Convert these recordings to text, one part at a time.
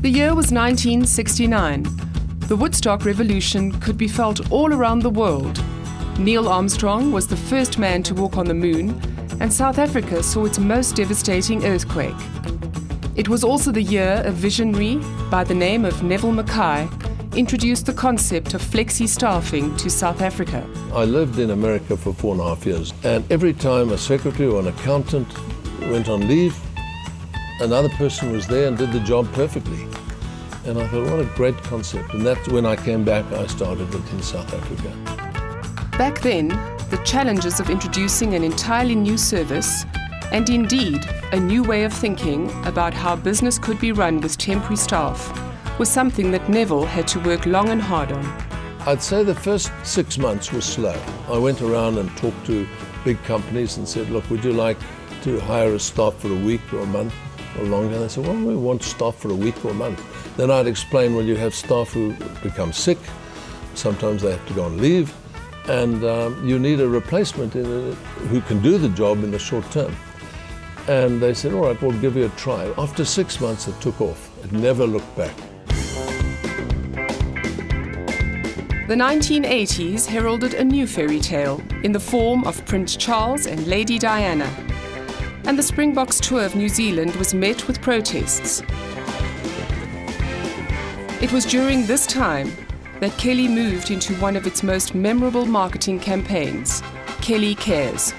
The year was 1969. The Woodstock Revolution could be felt all around the world. Neil Armstrong was the first man to walk on the moon, and South Africa saw its most devastating earthquake. It was also the year a visionary by the name of Neville Mackay introduced the concept of flexi-staffing to South Africa. I lived in America for 4.5 years, and every time a secretary or an accountant went on leave, another person was there and did the job perfectly. And I thought, what a great concept. And that's when I came back, I started it in South Africa. Back then, the challenges of introducing an entirely new service, and indeed a new way of thinking about how business could be run with temporary staff, was something that Neville had to work long and hard on. I'd say the first 6 months was slow. I went around and talked to big companies and said, look, would you like to hire a staff for a week or a month or longer? And they said, well, we want staff for a week or a month. Then I'd explain, well, you have staff who become sick, sometimes they have to go on leave, and you need a replacement who can do the job in the short term. And they said, all right, we'll give you a try. After 6 months, it took off. It never looked back. The 1980s heralded a new fairy tale in the form of Prince Charles and Lady Diana. And the Springboks tour of New Zealand was met with protests. It was during this time that Kelly moved into one of its most memorable marketing campaigns, Kelly Cares.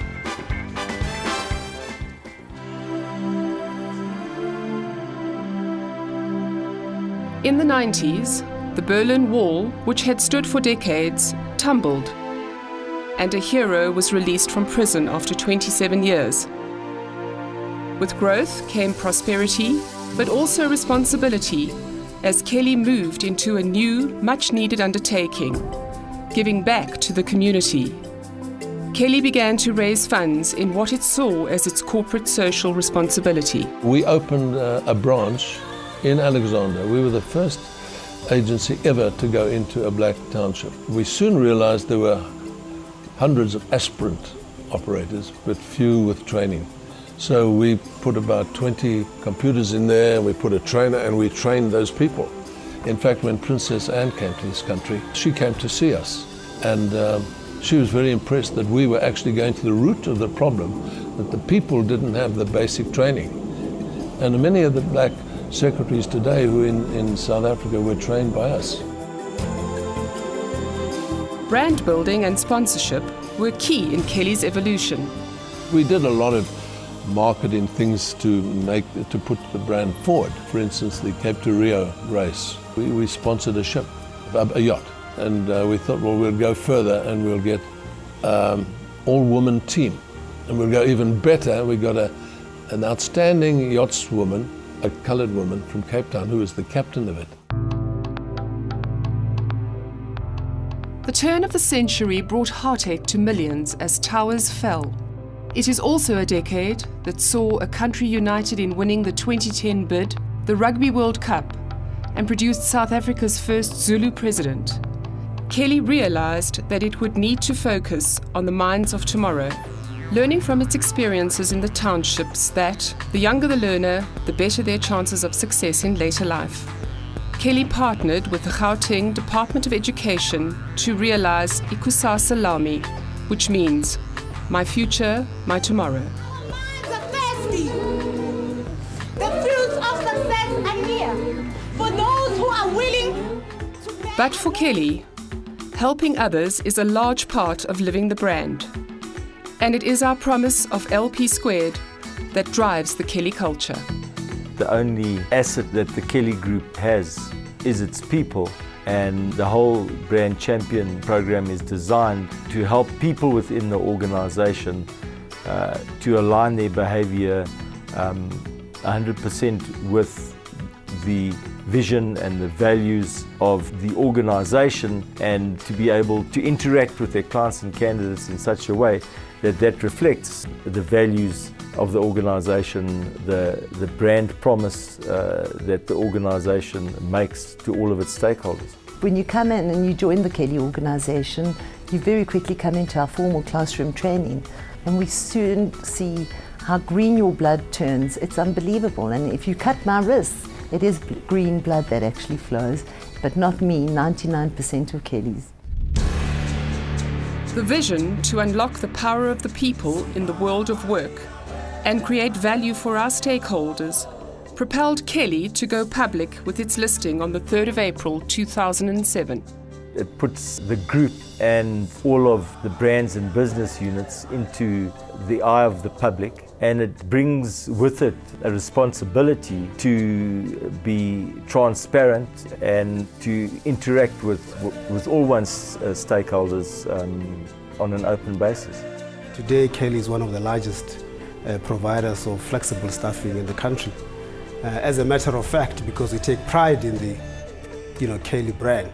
In the 90s, the Berlin Wall, which had stood for decades, tumbled, and a hero was released from prison after 27 years. With growth came prosperity, but also responsibility, as Kelly moved into a new, much-needed undertaking, giving back to the community. Kelly began to raise funds in what it saw as its corporate social responsibility. We opened a branch in Alexandra. We were the first agency ever to go into a black township. We soon realized there were hundreds of aspirant operators, but few with training. So we put about 20 computers in there, we put a trainer, and we trained those people. In fact, when Princess Anne came to this country, she came to see us. And she was very impressed that we were actually going to the root of the problem, that the people didn't have the basic training. And many of the black secretaries today who in South Africa were trained by us. Brand building and sponsorship were key in Kelly's evolution. We did a lot of marketing things to put the brand forward. For instance, the Cape to Rio race. We sponsored a ship, a yacht, and we thought, well, we'll go further and we'll get all-woman team. And we'll go even better. We got an outstanding yachtswoman, a coloured woman from Cape Town, who was the captain of it. The turn of the century brought heartache to millions as towers fell. It is also a decade that saw a country united in winning the 2010 bid, the Rugby World Cup, and produced South Africa's first Zulu president. Kelly realized that it would need to focus on the minds of tomorrow, learning from its experiences in the townships that, the younger the learner, the better their chances of success in later life. Kelly partnered with the Gauteng Department of Education to realize Ikusasa Lami, which means my future, my tomorrow. The fruits of success are here for those who are willing to... But for Kelly, helping others is a large part of living the brand. And it is our promise of LP Squared that drives the Kelly culture. The only asset that the Kelly Group has is its people, and the whole Brand Champion program is designed to help people within the organization to align their behavior 100% with the vision and the values of the organization, and to be able to interact with their clients and candidates in such a way that reflects the values of the organization, the brand promise that the organization makes to all of its stakeholders. When you come in and you join the Kelly organization, you very quickly come into our formal classroom training, and we soon see how green your blood turns. It's unbelievable. And if you cut my wrists, It is green blood that actually flows, but not me, 99% of Kellys. The vision to unlock the power of the people in the world of work and create value for our stakeholders propelled Kelly to go public with its listing on the 3rd of April 2007. It puts the group and all of the brands and business units into the eye of the public, and it brings with it a responsibility to be transparent and to interact with all one's stakeholders on an open basis. Today, Kelly is one of the largest providers of flexible staffing in the country. As a matter of fact, because we take pride in the Kelly brand,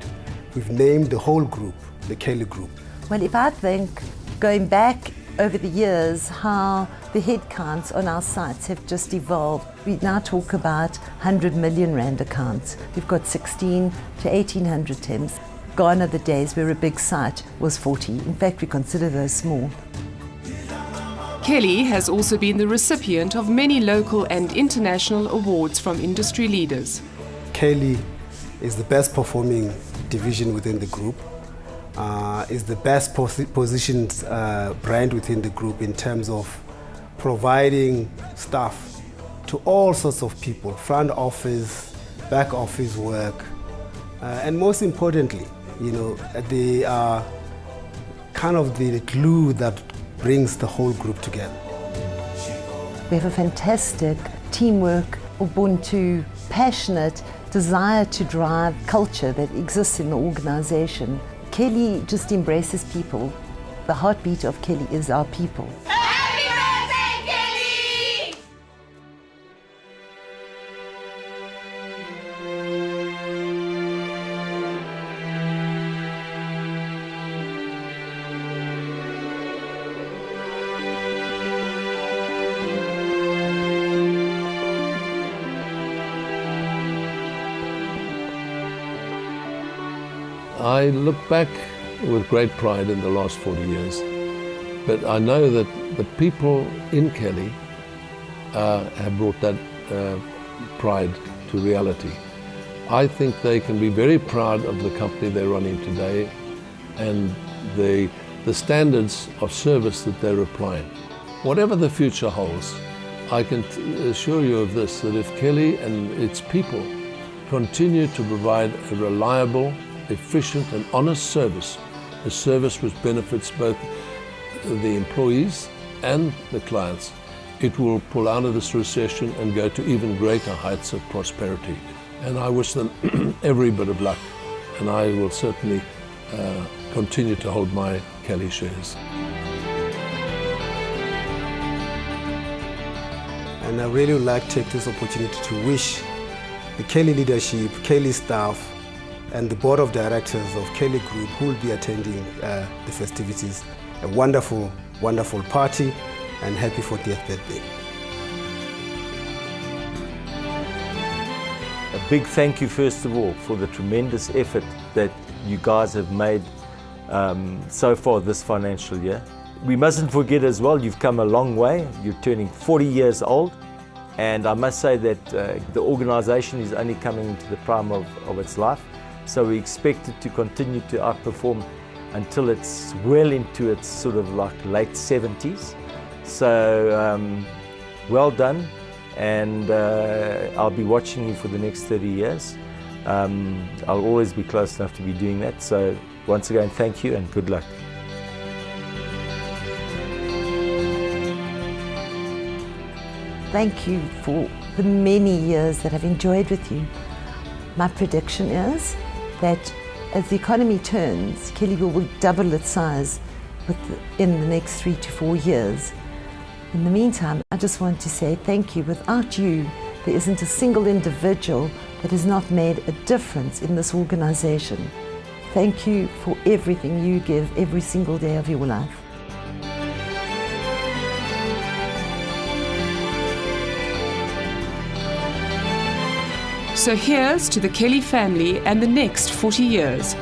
we've named the whole group the Kelly Group. Well, if I think, going back over the years, how the headcounts on our sites have just evolved. We now talk about 100 million rand accounts. We've got 16 to 1800 temps. Gone are the days where a big site was 40. In fact, we consider those small. Kelly has also been the recipient of many local and international awards from industry leaders. Kelly is the best performing division within the group, is the best positioned brand within the group in terms of providing staff to all sorts of people, front office, back office work, and most importantly, they are kind of the glue that brings the whole group together. We have a fantastic teamwork, Ubuntu, passionate desire to drive culture that exists in the organization. Kelly just embraces people. The heartbeat of Kelly is our people. Happy birthday, Kelly! I look back with great pride in the last 40 years, but I know that the people in Kelly have brought that pride to reality. I think they can be very proud of the company they're running today and the standards of service that they're applying. Whatever the future holds, I can assure you of this, that if Kelly and its people continue to provide a reliable, efficient and honest service, a service which benefits both the employees and the clients, it will pull out of this recession and go to even greater heights of prosperity. And I wish them every bit of luck, and I will certainly continue to hold my Kelly shares. And I really would like to take this opportunity to wish the Kelly leadership, Kelly staff, and the board of directors of Kelly Group who will be attending the festivities a wonderful, wonderful party, and happy 40th birthday. A big thank you, first of all, for the tremendous effort that you guys have made so far this financial year. We mustn't forget as well, you've come a long way. You're turning 40 years old, and I must say that the organisation is only coming into the prime of its life. So we expect it to continue to outperform until it's well into its sort of like late 70s. So well done, and I'll be watching you for the next 30 years. I'll always be close enough to be doing that. So once again, thank you and good luck. Thank you for the many years that I've enjoyed with you. My prediction is that as the economy turns, Kelly will double its size in the next 3 to 4 years. In the meantime, I just want to say thank you. Without you, there isn't a single individual that has not made a difference in this organisation. Thank you for everything you give every single day of your life. So here's to the Kelly family and the next 40 years.